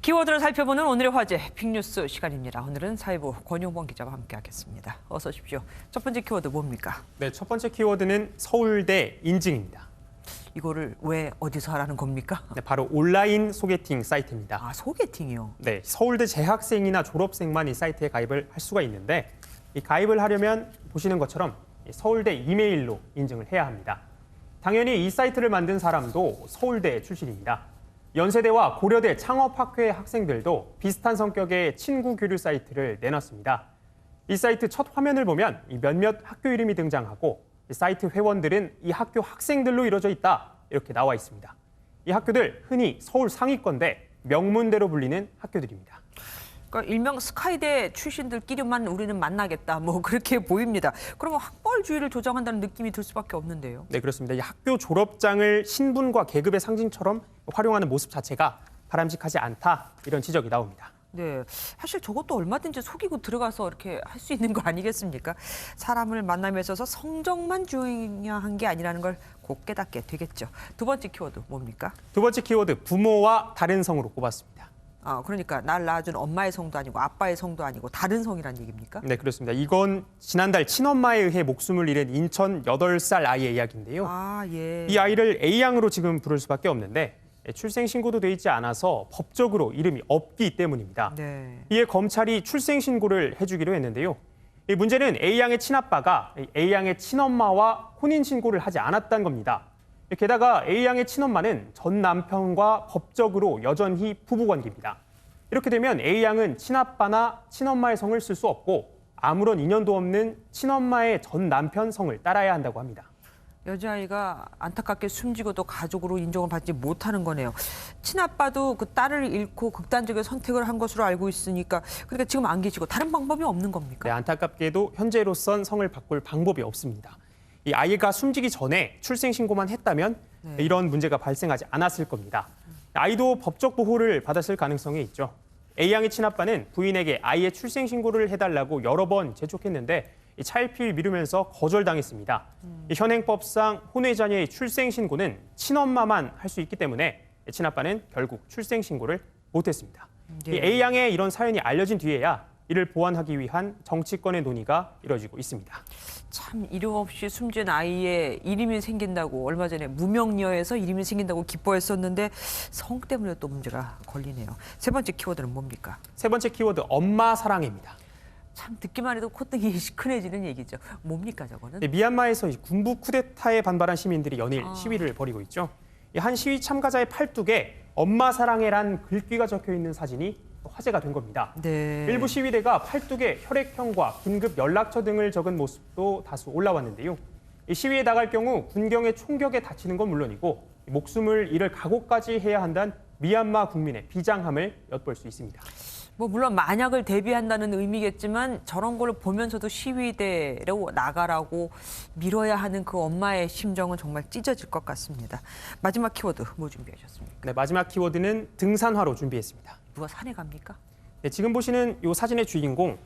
키워드를 살펴보는 오늘의 화제, 빅뉴스 시간입니다. 오늘은 사회부 권용범 기자와 함께하겠습니다. 어서 오십시오. 첫 번째 키워드 뭡니까? 네, 첫 번째 키워드는 서울대 인증입니다. 이거를 왜 어디서 하라는 겁니까? 네, 바로 온라인 소개팅 사이트입니다. 아, 소개팅이요? 네, 서울대 재학생이나 졸업생만 이 사이트에 가입을 할 수가 있는데 이 가입을 하려면 보시는 것처럼 서울대 이메일로 인증을 해야 합니다. 당연히 이 사이트를 만든 사람도 서울대 출신입니다. 연세대와 고려대 창업학회 학생들도 비슷한 성격의 친구 교류 사이트를 내놨습니다. 이 사이트 첫 화면을 보면 몇몇 학교 이름이 등장하고 이 사이트 회원들은 이 학교 학생들로 이루어져 있다 이렇게 나와 있습니다. 이 학교들 흔히 서울 상위권대 명문대로 불리는 학교들입니다. 그러니까 일명 스카이대 출신들끼리만 우리는 만나겠다, 뭐 그렇게 보입니다. 그러면 학벌주의를 조장한다는 느낌이 들 수밖에 없는데요. 네, 그렇습니다. 이 학교 졸업장을 신분과 계급의 상징처럼 활용하는 모습 자체가 바람직하지 않다 이런 지적이 나옵니다. 네, 사실 저것도 얼마든지 속이고 들어가서 이렇게 할 수 있는 거 아니겠습니까? 사람을 만남에 있어서 성적만 중요한 게 아니라는 걸 곧 깨닫게 되겠죠. 두 번째 키워드 뭡니까? 두 번째 키워드 부모와 다른 성으로 꼽았습니다. 그러니까 날 낳아준 엄마의 성도 아니고 아빠의 성도 아니고 다른 성이란 얘기입니까? 네, 그렇습니다. 이건 지난달 친엄마에 의해 목숨을 잃은 인천 8살 아이의 이야기인데요. 아, 예. 이 아이를 A양으로 지금 부를 수밖에 없는데 출생신고도 돼 있지 않아서 법적으로 이름이 없기 때문입니다. 네. 이에 검찰이 출생신고를 해주기로 했는데요. 이 문제는 A양의 친아빠가 A양의 친엄마와 혼인신고를 하지 않았다는 겁니다. 게다가 A양의 친엄마는 전 남편과 법적으로 여전히 부부관계입니다. 이렇게 되면 A양은 친아빠나 친엄마의 성을 쓸 수 없고 아무런 인연도 없는 친엄마의 전 남편 성을 따라야 한다고 합니다. 여자아이가 안타깝게 숨지고도 가족으로 인정을 받지 못하는 거네요. 친아빠도 그 딸을 잃고 극단적인 선택을 한 것으로 알고 있으니까 그러니까 지금 안 계시고 다른 방법이 없는 겁니까? 네, 안타깝게도 현재로선 성을 바꿀 방법이 없습니다. 이 아이가 숨지기 전에 출생신고만 했다면 이런 문제가 발생하지 않았을 겁니다. 아이도 법적 보호를 받았을 가능성이 있죠. A양의 친아빠는 부인에게 아이의 출생신고를 해달라고 여러 번 재촉했는데 차일피일 미루면서 거절당했습니다. 현행법상 혼외자녀의 출생신고는 친엄마만 할 수 있기 때문에 친아빠는 결국 출생신고를 못했습니다. 네. 이 A양의 이런 사연이 알려진 뒤에야 이를 보완하기 위한 정치권의 논의가 이뤄지고 있습니다. 참 이름 없이 숨진 아이의 이름이 생긴다고 얼마 전에 무명녀에서 이름이 생긴다고 기뻐했었는데 성 때문에 또 문제가 걸리네요. 세 번째 키워드는 뭡니까? 세 번째 키워드 엄마 사랑입니다. 참 듣기만 해도 콧등이 시큰해지는 얘기죠. 뭡니까 저거는? 미얀마에서 군부 쿠데타에 반발한 시민들이 연일 시위를 벌이고 있죠. 한 시위 참가자의 팔뚝에 엄마 사랑해란 글귀가 적혀 있는 사진이 화제가 된 겁니다. 네. 일부 시위대가 팔뚝에 혈액형과 긴급 연락처 등을 적은 모습도 다수 올라왔는데요. 이 시위에 나갈 경우 군경의 총격에 다치는 건 물론이고 목숨을 잃을 각오까지 해야 한다는 미얀마 국민의 비장함을 엿볼 수 있습니다. 뭐 물론 만약을 대비한다는 의미겠지만 저런 걸 보면서도 시위대로 나가라고 밀어야 하는 그 엄마의 심정은 정말 찢어질 것 같습니다. 마지막 키워드 뭐 준비하셨습니까? 네, 마지막 키워드는 등산화로 준비했습니다. 누가 산에 갑니까? 네, 지금 보시는 이 사진의 주인공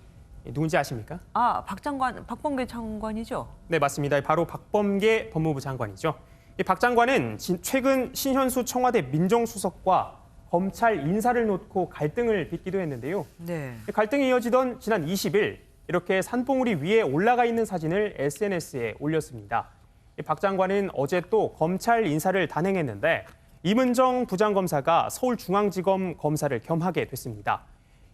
누군지 아십니까? 아, 박범계 장관이죠? 네, 맞습니다. 바로 박범계 법무부 장관이죠. 이 박 장관은 최근 신현수 청와대 민정수석과 검찰 인사를 놓고 갈등을 빚기도 했는데요. 네. 갈등이 이어지던 지난 20일 이렇게 산봉우리 위에 올라가 있는 사진을 SNS에 올렸습니다. 박 장관은 어제 또 검찰 인사를 단행했는데 임은정 부장검사가 서울중앙지검 검사를 겸하게 됐습니다.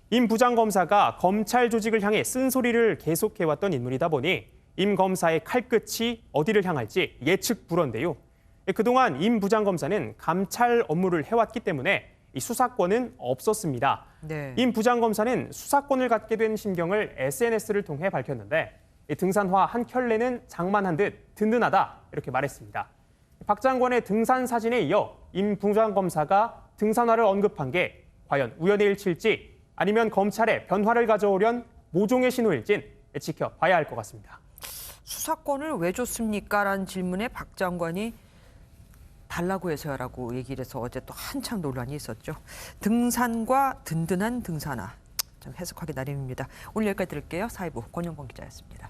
임 부장검사가 검찰 조직을 향해 쓴소리를 계속해왔던 인물이다 보니 임 검사의 칼끝이 어디를 향할지 예측 불허인데요. 그동안 임 부장검사는 감찰 업무를 해왔기 때문에 이 수사권은 없었습니다. 네. 임 부장검사는 수사권을 갖게 된 심경을 SNS를 통해 밝혔는데 등산화 한 켤레는 장만한 듯 든든하다 이렇게 말했습니다. 박 장관의 등산 사진에 이어 임 부장검사가 등산화를 언급한 게 과연 우연의 일치일지 아니면 검찰에 변화를 가져오려는 모종의 신호일진 지켜봐야 할 것 같습니다. 수사권을 왜 줬습니까? 라는 질문에 박 장관이 달라고 해서라고 얘기를 해서 어제 또 한참 논란이 있었죠. 등산과 든든한 등산화. 좀 해석하기 나름입니다. 오늘 여기까지 들을게요. 사회부 권용범 기자였습니다.